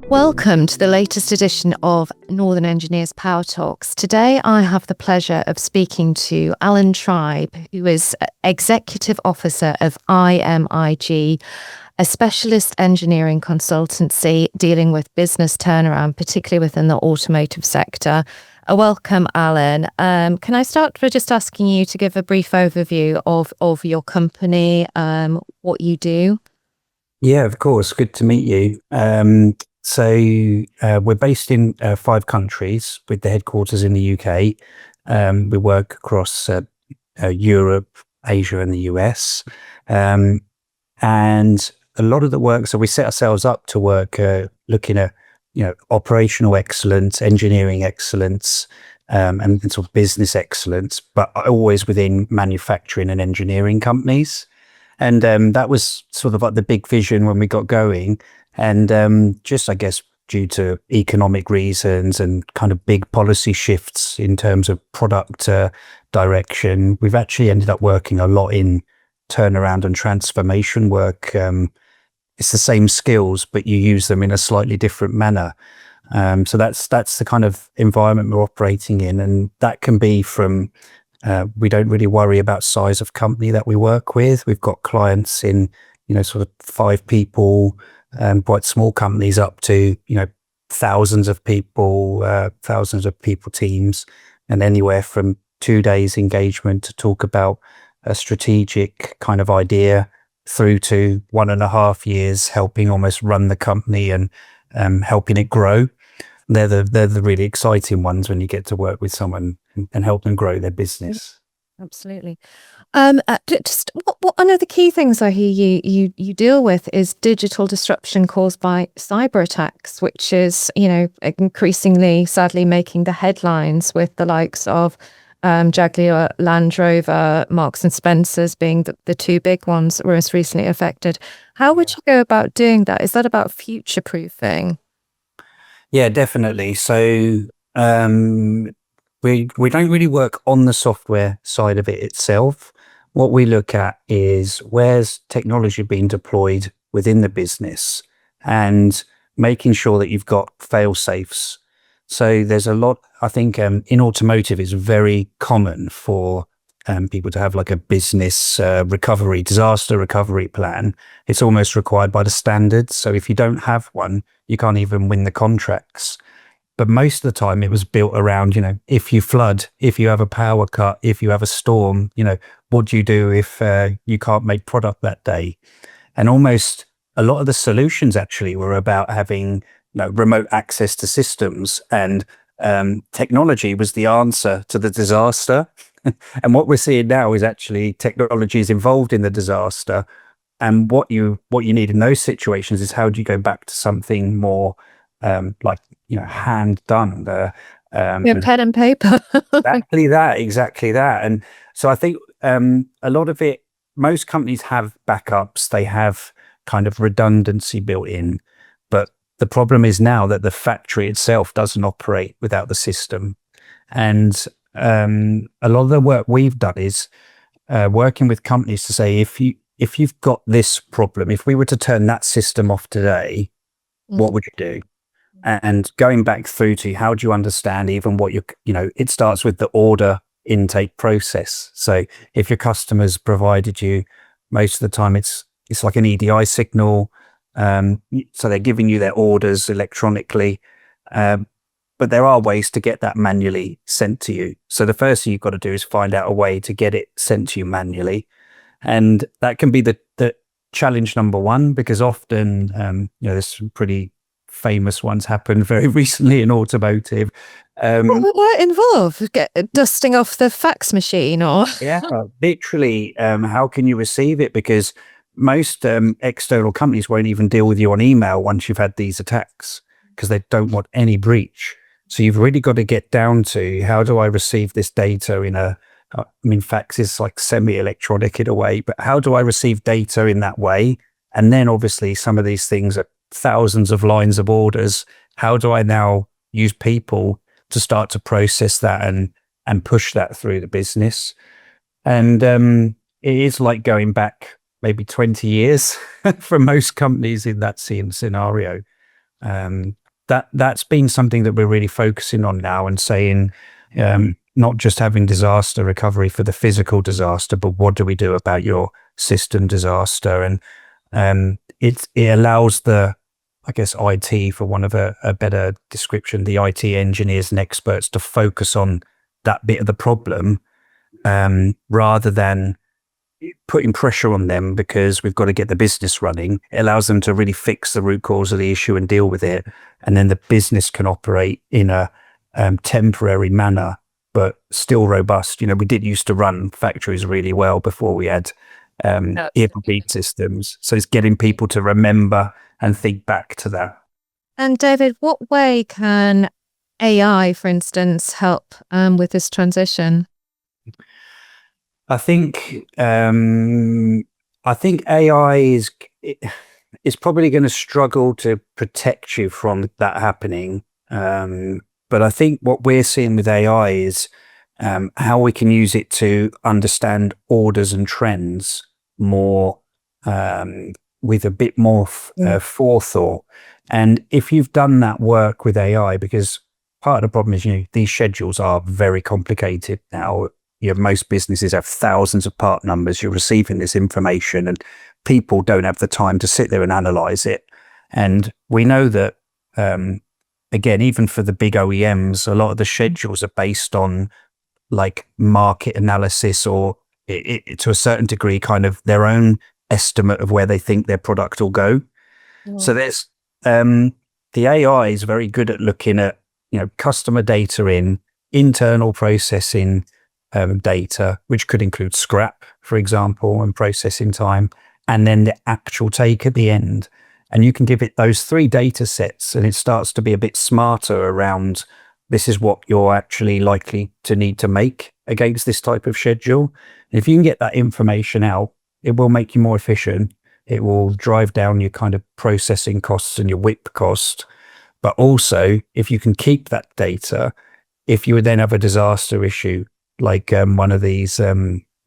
Welcome to the latest edition of Northern Engineers Power Talks. Today I have the pleasure of speaking to Alun Tribe, who is Executive Officer of IMIG, a specialist engineering consultancy dealing with business turnaround, particularly within the automotive sector. Welcome, Alun. Can I start by just asking you to give a brief overview of your company, what you do? Yeah, of course. Good to meet you. We're based in 5 countries with the headquarters in the UK. We work across Europe, Asia, and the US. And a lot of the work, so we set ourselves up to work looking at, operational excellence, engineering excellence, and sort of business excellence, but always within manufacturing and engineering companies. And that was sort of like the big vision when we got going. And just, I guess, due to economic reasons and kind of big policy shifts in terms of product direction, we've actually ended up working a lot in turnaround and transformation work. It's the same skills, but you use them in a slightly different manner. So that's the kind of environment we're operating in. And that can be from we don't really worry about size of company that we work with. We've got clients in, sort of 5 people, quite small companies up to, thousands of people teams, and anywhere from 2 days engagement to talk about a strategic kind of idea through to 1.5 years helping almost run the company and helping it grow. They're the really exciting ones when you get to work with someone and help them grow their business. Absolutely. Just one of the key things I hear you deal with is digital disruption caused by cyber attacks, which is, increasingly, sadly, making the headlines with the likes of JLR, Land Rover, Marks and Spencer's being the 2 big ones that were most recently affected. How would you go about doing that? Is that about future-proofing? Yeah, definitely. So we don't really work on the software side of it itself. What we look at is where's technology being deployed within the business and making sure that you've got fail safes. So there's a lot, I think, in automotive, it's very common for people to have like a business disaster recovery plan. It's almost required by the standards. So if you don't have one, you can't even win the contracts. But most of the time it was built around, if you flood, if you have a power cut, if you have a storm, what do you do if you can't make product that day? And almost a lot of the solutions actually were about having remote access to systems, and technology was the answer to the disaster. And what we're seeing now is actually technology is involved in the disaster. And what you need in those situations is how do you go back to something more hand done, Pen and paper. exactly that. And so I think a lot of it, most companies have backups, they have kind of redundancy built in, but the problem is now that the factory itself doesn't operate without the system. And a lot of the work we've done is working with companies to say, if you've got this problem, if we were to turn that system off today, what would you do? And going back through to how do you understand even what it starts with the order intake process. So if your customers provided you, most of the time it's like an EDI signal. So they're giving you their orders electronically. But there are ways to get that manually sent to you. So the first thing you've got to do is find out a way to get it sent to you manually. And that can be the challenge number one, because often, there's some pretty famous ones happened very recently in automotive. What involved? Dusting off the fax machine or? Yeah, literally, how can you receive it? Because most external companies won't even deal with you on email once you've had these attacks, because they don't want any breach. So you've really got to get down to how do I receive this data in fax is like semi-electronic in a way, but how do I receive data in that way? And then obviously some of these things are thousands of lines of orders. How do I now use people to start to process that and push that through the business? And it is like going back maybe 20 years for most companies in that scenario. That's been something that we're really focusing on now, and saying, not just having disaster recovery for the physical disaster, but what do we do about your system disaster? And it allows the, I guess, IT, for one of a better description, the IT engineers and experts to focus on that bit of the problem, rather than putting pressure on them because we've got to get the business running. It allows them to really fix the root cause of the issue and deal with it. And then the business can operate in a temporary manner, but still robust. You know, we did used to run factories really well before we had ERP systems. So it's getting people to remember and think back to that. And David, what way can AI, for instance, help with this transition? I think AI is probably going to struggle to protect you from that happening. But I think what we're seeing with AI is how we can use it to understand orders and trends more, with a bit more forethought. And if you've done that work with AI, because part of the problem is, these schedules are very complicated now. Most businesses have thousands of part numbers. You're receiving this information, and people don't have the time to sit there and analyze it. And we know that, again, even for the big OEMs, a lot of the schedules are based on like market analysis, or to a certain degree, kind of their own estimate of where they think their product will go. Yeah. So there's the AI is very good at looking at customer data in internal processing data, which could include scrap, for example, and processing time, and then the actual take at the end. And you can give it those 3 data sets, and it starts to be a bit smarter around, this is what you're actually likely to need to make against this type of schedule. And if you can get that information out, it will make you more efficient. It will drive down your kind of processing costs and your WIP cost. But also, if you can keep that data, if you would then have a disaster issue, like one of these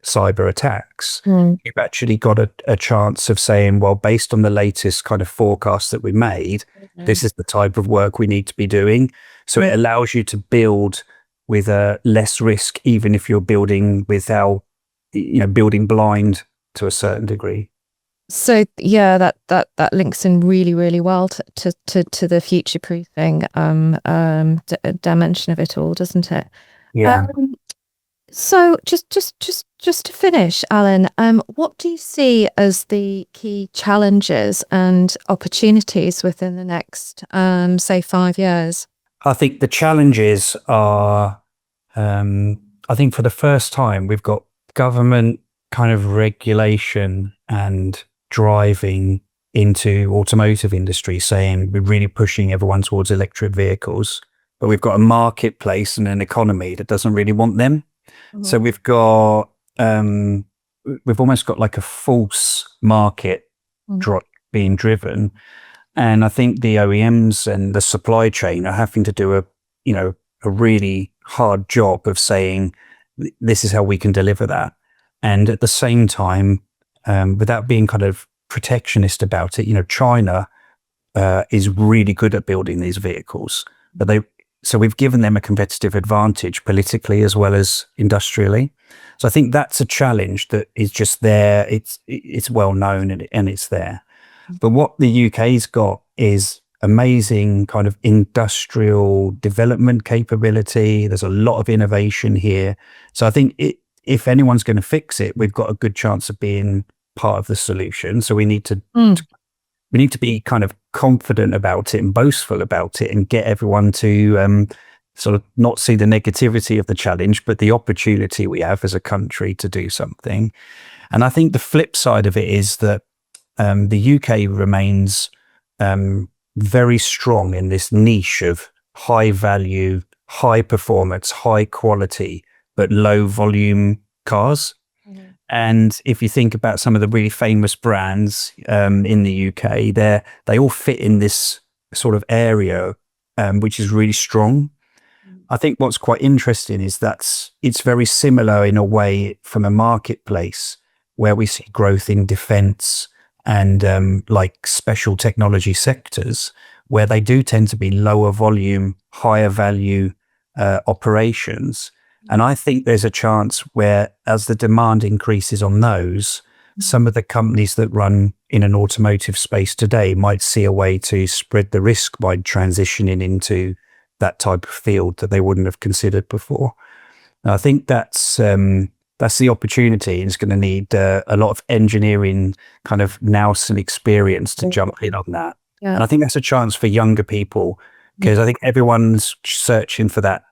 cyber attacks, you've actually got a chance of saying, well, based on the latest kind of forecast that we made, this is the type of work we need to be doing. So it allows you to build with less risk, even if you're building without, building blind to a certain degree. So yeah, that links in really, really well to the future proofing dimension of it all, doesn't it? Yeah. So just to finish, Alan, what do you see as the key challenges and opportunities within the next, say, 5 years? I think the challenges are, I think for the first time, we've got government kind of regulation and driving into automotive industry saying we're really pushing everyone towards electric vehicles, but we've got a marketplace and an economy that doesn't really want them. So we've got, we've almost got like a false market being driven. And I think the OEMs and the supply chain are having to do a really hard job of saying, this is how we can deliver that. And at the same time, without being kind of protectionist about it, China is really good at building these vehicles, but so we've given them a competitive advantage politically as well as industrially. So I think that's a challenge that is just there. It's well known and it's there. But what the UK's got is amazing kind of industrial development capability. There's a lot of innovation here. So I think if anyone's going to fix it, we've got a good chance of being part of the solution. So we need to be kind of confident about it and boastful about it, and get everyone to sort of not see the negativity of the challenge, but the opportunity we have as a country to do something. And I think the flip side of it is that the UK remains very strong in this niche of high value, high performance, high quality, but low volume cars. And if you think about some of the really famous brands in the UK, they all fit in this sort of area, which is really strong. I think what's quite interesting is it's very similar in a way from a marketplace. where we see growth in defense and like special technology sectors, where they do tend to be lower volume, higher value operations. And I think there's a chance where, as the demand increases on those, some of the companies that run in an automotive space today might see a way to spread the risk by transitioning into that type of field that they wouldn't have considered before. And I think that's the opportunity. It's going to need a lot of engineering kind of nous and experience to jump in on that. Yeah. And I think that's a chance for younger people, because I think everyone's searching for that,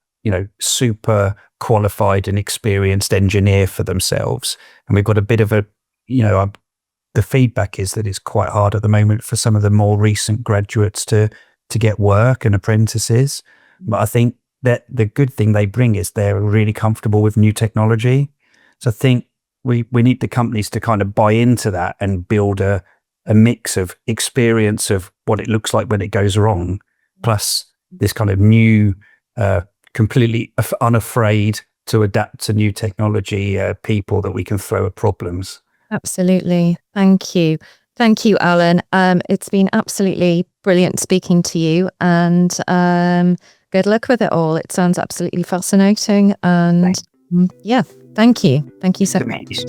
super qualified and experienced engineer for themselves. And we've got a bit of a, the feedback is that it's quite hard at the moment for some of the more recent graduates to get work and apprentices. But I think that the good thing they bring is they're really comfortable with new technology. So I think we need the companies to kind of buy into that and build a mix of experience of what it looks like when it goes wrong, plus this kind of new, completely unafraid to adapt to new technology people that we can throw at problems. Absolutely. Thank you. Thank you, Alan. It's been absolutely brilliant speaking to you, and good luck with it all. It sounds absolutely fascinating. And yeah, thank you. Thank you so much.